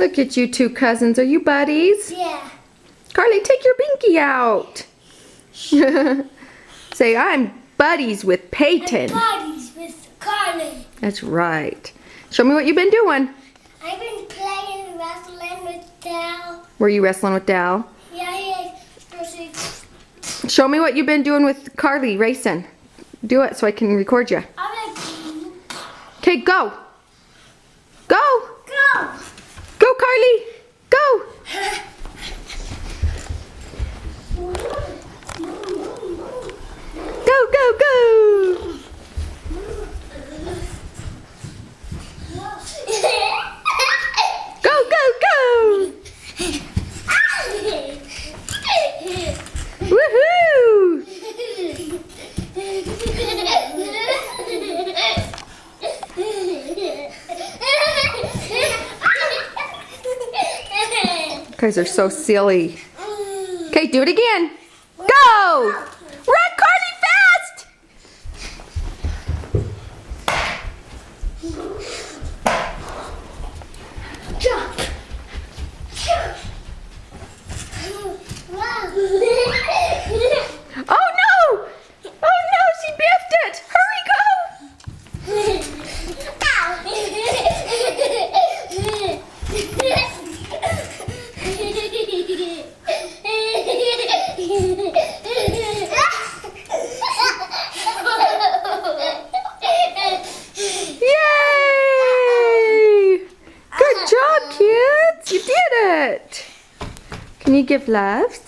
Look at you two cousins. Are you buddies? Yeah. Carly, take your binky out. Say, I'm buddies with Peyton. Buddies with Carly. That's right. Show me what you've been doing. I've been playing wrestling with Dal. Were you wrestling with Dal? Yeah. Show me what you've been doing with Carly racing. Do it so I can record you. Okay, go. Go. Go. Go, Carly. Go. Go, go, go. Go, go, go. Woohoo. You guys are so silly. Okay, do it again. Go. Run, Carly, fast. Jump. Jump. Oh no! Oh no, she biffed it! Hurry, go! Yay! Good job, kids! You did it! Can you give loves?